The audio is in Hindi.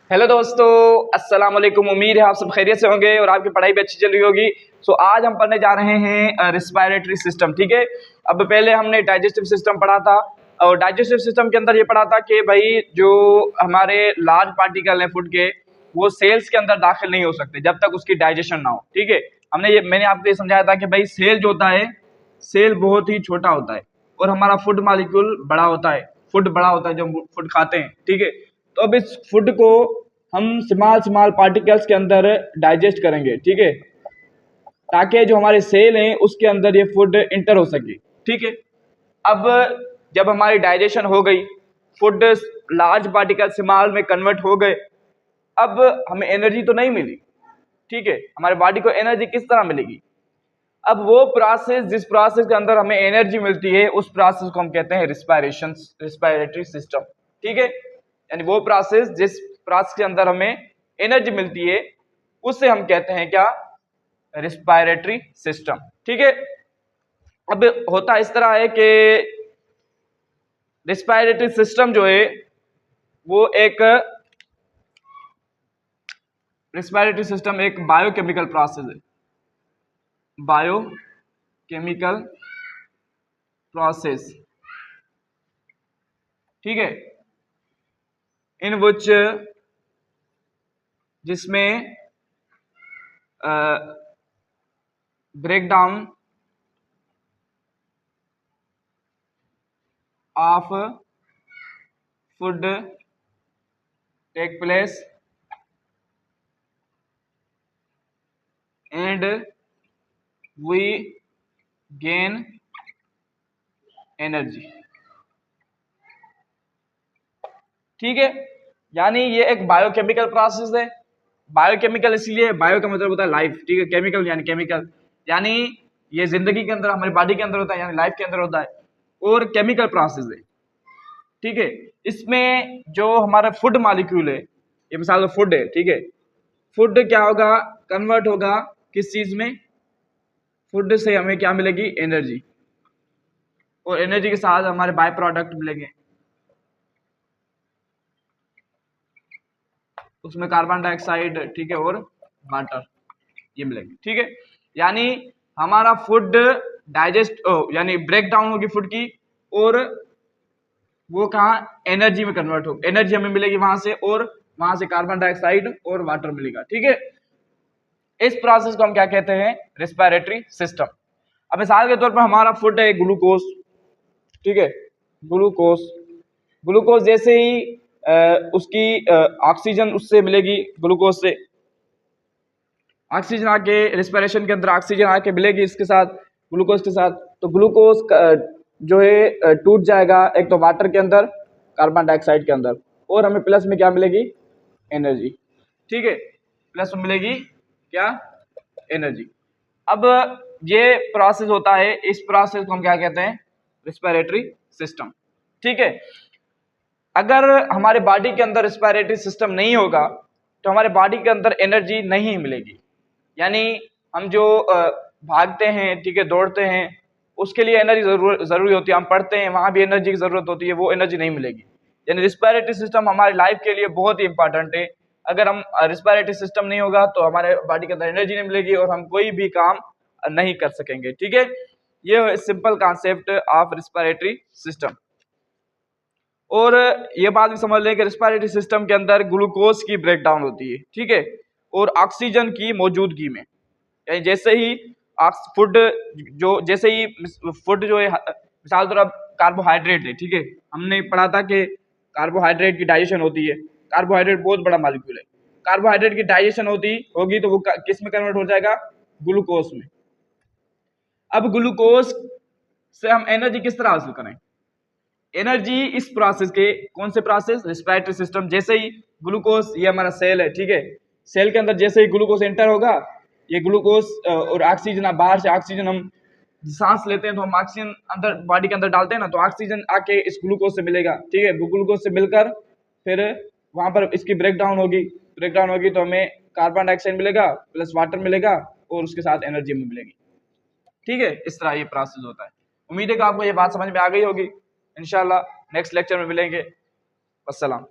हेलो दोस्तों, अस्सलाम वालेकुम। उम्मीद है आप सब खैरियत से होंगे और आपकी पढ़ाई भी अच्छी चल रही होगी। आज हम पढ़ने जा रहे हैं रिस्पायरेटरी सिस्टम। ठीक है, अब पहले हमने डाइजेस्टिव सिस्टम पढ़ा था और डाइजेस्टिव सिस्टम के अंदर ये पढ़ा था कि भाई जो हमारे लार्ज पार्टिकल हैं फूड के, वो सेल्स के अंदर दाखिल नहीं हो सकते जब तक उसकी डाइजेशन ना हो। ठीक है, मैंने आपको ये समझाया था कि भाई सेल जो होता है, सेल बहुत ही छोटा होता है और हमारा फूड मॉलिक्यूल बड़ा होता है, फूड बड़ा होता है जो हम फूड खाते हैं। ठीक है, तो अब इस फूड को हम स्मॉल स्मॉल पार्टिकल्स के अंदर डाइजेस्ट करेंगे। ठीक है, ताकि जो हमारे सेल हैं उसके अंदर ये फूड इंटर हो सके। ठीक है, अब जब हमारी डाइजेशन हो गई, फूड लार्ज पार्टिकल स्मॉल में कन्वर्ट हो गए, अब हमें एनर्जी तो नहीं मिली। ठीक है, हमारे बॉडी को एनर्जी किस तरह मिलेगी? अब वो प्रोसेस, जिस प्रोसेस के अंदर हमें एनर्जी मिलती है, उस प्रोसेस को हम कहते हैं रिस्पायरेटरी सिस्टम। ठीक है, यानी वो प्रोसेस जिस प्रोसेस के अंदर हमें एनर्जी मिलती है, उससे हम कहते हैं क्या? Respiratory system. ठीक है, अब होता इस तरह है कि रिस्पायरेटरी सिस्टम जो है वो एक रिस्पायरेटरी सिस्टम एक बायोकेमिकल प्रोसेस है, बायोकेमिकल प्रोसेस। ठीक है, इन विच जिसमें break down of food take place and we gain energy. ठीक है, यानी ये एक बायोकेमिकल प्रोसेस है। बायोकेमिकल इसलिए, बायो का मतलब होता है लाइफ। ठीक है, केमिकल यानी केमिकल, यानी ये जिंदगी के अंदर, हमारी बॉडी के अंदर होता है, यानी लाइफ के अंदर होता है, और केमिकल प्रोसेस है। ठीक है, इसमें जो हमारा फूड मॉलिक्यूल है, ये मिसाल फूड है। ठीक है, फूड क्या होगा? कन्वर्ट होगा किस चीज में? फूड से हमें क्या मिलेगी? एनर्जी, और एनर्जी के साथ हमारे बाय प्रोडक्ट मिलेंगे, उसमें कार्बन डाइऑक्साइड, ठीक है, और वाटर, ये मिलेंगे। ठीक है, यानी हमारा फूड डाइजेस्ट यानी ब्रेक डाउन होगी फूड की, और वो कहाँ? एनर्जी में कन्वर्ट हो, एनर्जी हमें मिलेगी वहां से, और वहां से कार्बन डाइऑक्साइड और वाटर मिलेगा। ठीक है, इस प्रोसेस को हम क्या कहते हैं? Respiratory system. अब मिसाल के तौर पर हमारा फूड है ग्लूकोज। ठीक है, ग्लूकोज, ग्लूकोज जैसे ही उसकी ऑक्सीजन उससे मिलेगी, ग्लूकोज से ऑक्सीजन आके रिस्पिरेशन के अंदर ऑक्सीजन आके मिलेगी इसके साथ, ग्लूकोज के साथ, तो ग्लूकोज जो है टूट जाएगा, एक तो वाटर के अंदर, कार्बन डाइऑक्साइड के अंदर, और हमें प्लस में क्या मिलेगी? एनर्जी। ठीक है, प्लस में मिलेगी क्या? एनर्जी। अब ये प्रोसेस होता है, इस प्रोसेस को हम क्या कहते हैं? Respiratory system. ठीक है, अगर हमारे बॉडी के अंदर रिस्पिरेटरी सिस्टम नहीं होगा तो हमारे बॉडी के अंदर एनर्जी नहीं मिलेगी। यानी हम जो भागते हैं, ठीक है, दौड़ते हैं, उसके लिए एनर्जी जरूरी होती है, हम पढ़ते हैं, वहां भी एनर्जी की जरूरत होती है, वो एनर्जी नहीं मिलेगी। यानी रिस्पिरेटरी सिस्टम हमारी लाइफ के लिए बहुत ही इंपॉर्टेंट है। अगर हम रिस्पिरेटरी सिस्टम नहीं होगा तो हमारे बॉडी के अंदर एनर्जी नहीं मिलेगी और हम कोई भी काम नहीं कर सकेंगे। ठीक है, ये simple concept of respiratory system. और ये बात भी समझ लें कि रिस्पिरेटरी सिस्टम के अंदर ग्लूकोज की ब्रेकडाउन होती है। ठीक है, और ऑक्सीजन की मौजूदगी में, यानी जैसे ही फूड जैसे ही फूड जो है, मिसाल तौर कार्बोहाइड्रेट है। ठीक है, हमने पढ़ा था कि कार्बोहाइड्रेट की डाइजेशन होती है, कार्बोहाइड्रेट बहुत बड़ा मॉलिक्यूल है, कार्बोहाइड्रेट की डाइजेशन होगी तो वो किस में कन्वर्ट हो जाएगा? ग्लूकोज में। अब ग्लूकोज से हम एनर्जी किस तरह हासिल करें? एनर्जी इस प्रोसेस के, कौन से प्रोसेस? Respiratory system. जैसे ही ग्लूकोज, ये हमारा सेल है, ठीक है, सेल के अंदर जैसे ही ग्लूकोज एंटर होगा, ये ग्लूकोज और ऑक्सीजन, बाहर से ऑक्सीजन, हम सांस लेते हैं तो हम ऑक्सीजन अंदर बॉडी के अंदर डालते हैं ना, तो ऑक्सीजन आके इस ग्लूकोज से मिलेगा। ठीक है, ग्लूकोज से मिलकर फिर वहां पर इसकी ब्रेकडाउन होगी तो हमें कार्बन डाइऑक्साइड मिलेगा, प्लस वाटर मिलेगा, और उसके साथ एनर्जी हमें मिलेगी। ठीक है, इस तरह ये प्रोसेस होता है। उम्मीद है कि आपको ये बात समझ में आ गई होगी। इंशाल्लाह नेक्स्ट लेक्चर में मिलेंगे। अस्सलाम।